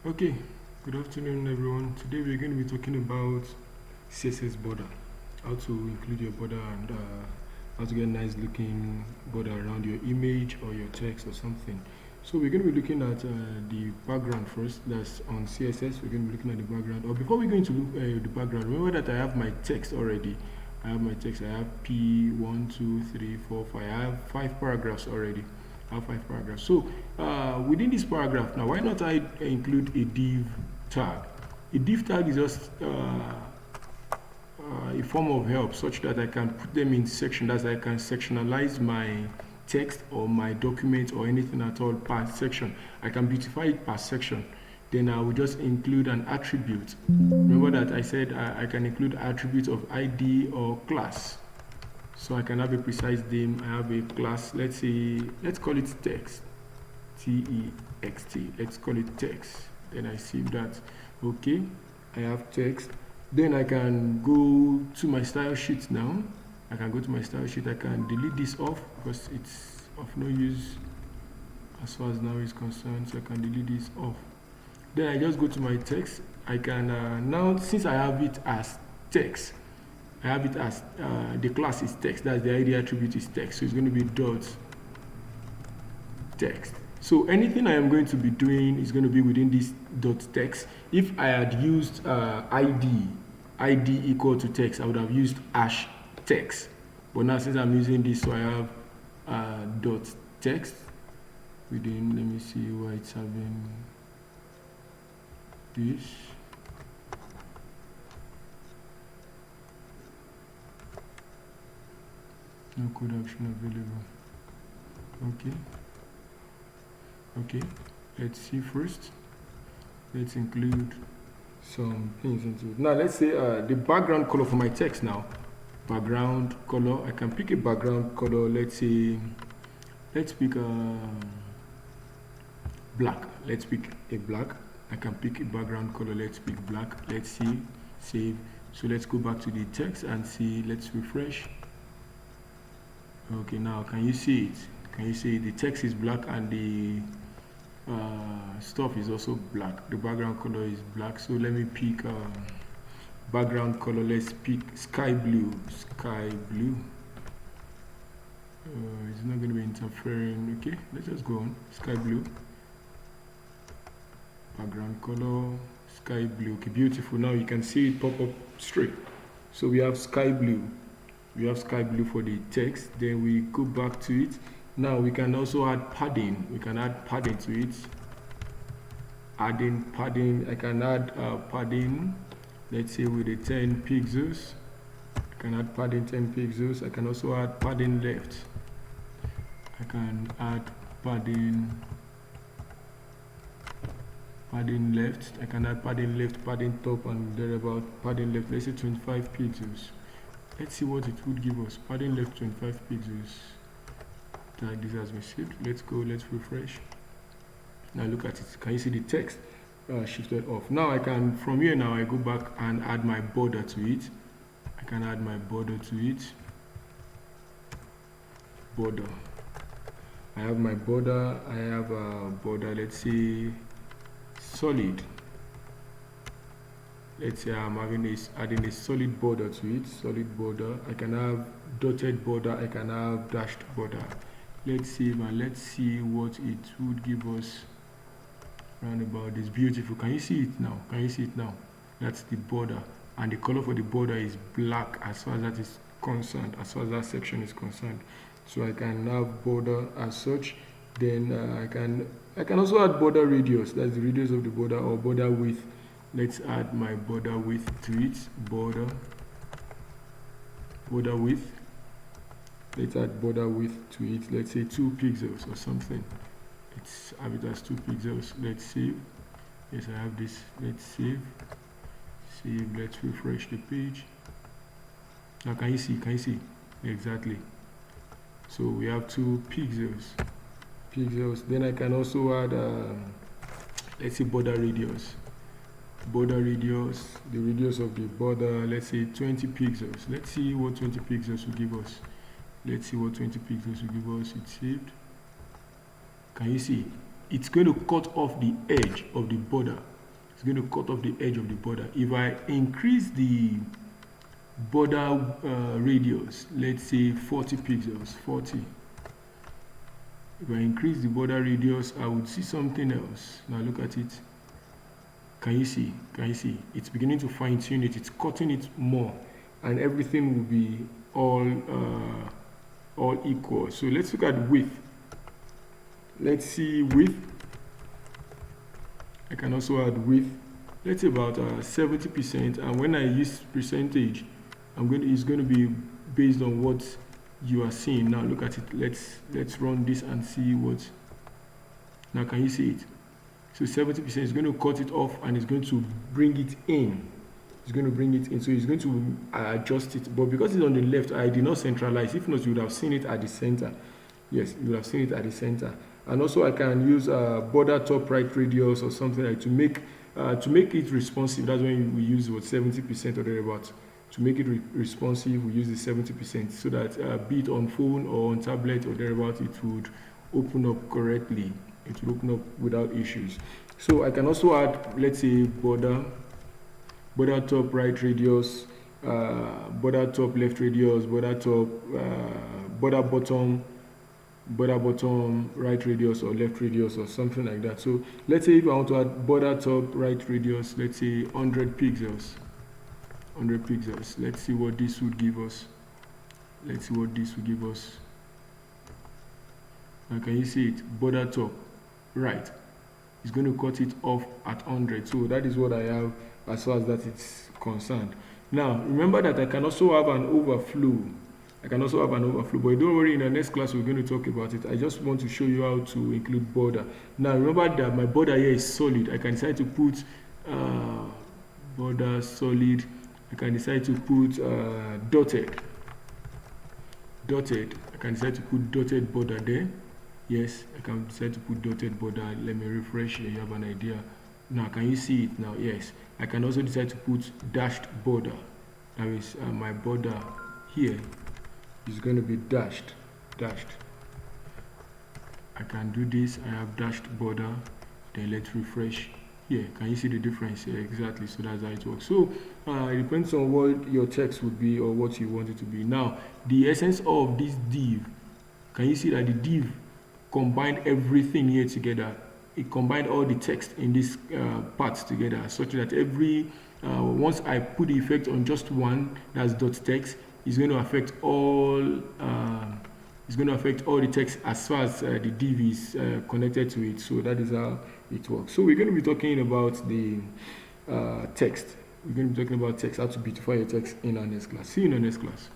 Okay, good afternoon everyone. Today we're going to be talking about CSS border, how to include your border and how to get a nice looking border around your image or your text or something. So we're going to be looking at the background first. That's on CSS. We're going to be looking at the background. Or before we go into the background, remember that I have my text already. I have my text. I have P1, 2, 3, 4, 5. I have 5 paragraphs already. I have 5 paragraphs. So within this paragraph now, why not I include a div tag? A div tag is just a form of help such that I can put them in section, that I can sectionalize my text or my document or anything at all per section. I can beautify it per section. Then I will just include an attribute. Remember that I said I can include attributes of ID or class. So I can have a precise name. I have a class. Let's call it text. T-E-X-T. Let's call it text. Then I save that. Okay, I have text. Then I can go to my style sheet now. I can go to my style sheet. I can delete this off because it's of no use as far as now is concerned. So I can delete this off. Then I just go to my text. I can now, since I have it as text, I have it as the class is text. That's the ID attribute is text. So it's going to be dot text. So anything I am going to be doing is going to be within this dot text. If I had used ID equal to text, I would have used hash text. But now since I'm using this, so I have dot text within. Let me see why it's having this. No code action available. Okay, let's see first. Let's include some things into it. Now let's say the background color for my text now. Background color, I can pick a background color. Let's pick black. Let's pick a black. I can pick a background color. Let's pick black. Let's see, save. So let's go back to the text and see. Let's refresh. Okay, now can you see it? Can you see the text is black and the stuff is also black? The background color is black. So let me pick background color. Let's pick sky blue. Sky blue. It's not going to be interfering. Okay, let's just go on. Sky blue. Background color, sky blue. Okay, beautiful. Now you can see it pop up straight. So we have sky blue. We have sky blue for the text. Then we go back to it. Now we can also add padding. We can add padding to it. Adding padding. I can add padding. Let's say with a 10 pixels. I can add padding 10 pixels. I can also add padding left. I can add padding left. I can add padding left, padding top, and thereabout. Padding left. Let's say 25 pixels. Let's see what it would give us. Padding left 25 pixels. Tag this has been saved. Let's go. Let's refresh. Now look at it. Can you see the text shifted off? Now I can, from here now, I go back and add my border to it. I can add my border to it. Border. I have my border. I have a border. Let's say solid. Let's say I'm adding a solid border to it. Solid border. I can have dotted border. I can have dashed border. Let's save and let's see what it would give us round about this. Beautiful. Can you see it now? Can you see it now? That's the border, and the color for the border is black as far as that is concerned, as far as that section is concerned. So I can have border as such. Then I can also add border radius. That's the radius of the border, or border width. Let's add my border width to it. Border width. Let's add border width to it. Let's say 2 pixels or something. Let's have it as 2 pixels. Let's save. Yes, I have this. Let's save. Save. Let's refresh the page. Now can you see? Can you see? Exactly. So we have 2 pixels. Then I can also add let's say border radius. Border radius, the radius of the border, let's say 20 pixels. Let's see what 20 pixels will give us. Let's see what 20 pixels will give us. It's saved. Can you see? It's going to cut off the edge of the border it's going to cut off the edge of the border. If I increase the border radius, let's say 40 pixels, 40. If I increase the border radius, I would see something else. Now look at it. Can you see? Can you see? It's beginning to fine tune it. It's cutting it more, and everything will be all equal. So let's look at width. Let's see width. I can also add width. Let's say about 70%. And when I use percentage, it's going to be based on what you are seeing. Now look at it. Let's run this and see what. Now can you see it? So 70% is going to cut it off, and it's going to bring it in. It's going to bring it in. So it's going to adjust it. But because it's on the left, I did not centralize. If not, you would have seen it at the center. Yes, you would have seen it at the center. And also I can use border top right radius or something like to make it responsive. That's when we use what 70% or thereabouts. To make it responsive, we use the 70% so that be it on phone or on tablet or thereabouts, it would open up correctly. It will open up without issues. So I can also add, let's say, border top right radius, border top left radius, border top, border bottom right radius or left radius or something like that. So let's say if I want to add border top right radius, let's say 100 pixels. 100 pixels. Let's see what this would give us. Let's see what this would give us. Now can you see it? Border top right. It's going to cut it off at 100. So that is what I have as far as that it's concerned. Now remember that I can also have an overflow. But don't worry, in the next class we're going to talk about it. I just want to show you how to include border. Now remember that my border here is solid. I can decide to put border solid. I can decide to put dotted. I can decide to put dotted border there. Yes, I can decide to put dotted border. Let me refresh here. You have an idea. Now, can you see it now? Yes. I can also decide to put dashed border. That is my border here is going to be dashed. I can do this. I have dashed border. Then let's refresh. Here, can you see the difference here? Exactly, so that's how it works. So it depends on what your text would be or what you want it to be. Now, the essence of this div, can you see that the div combined everything here together? It combined all the text in this part together, such that every once I put the effect on just one, that's dot text, it's going to affect all. It's going to affect all the text as far as the div is connected to it. So that is how it works. So we're going to be talking about the text. We're going to be talking about text, how to beautify your text in our next class. See you in the next class.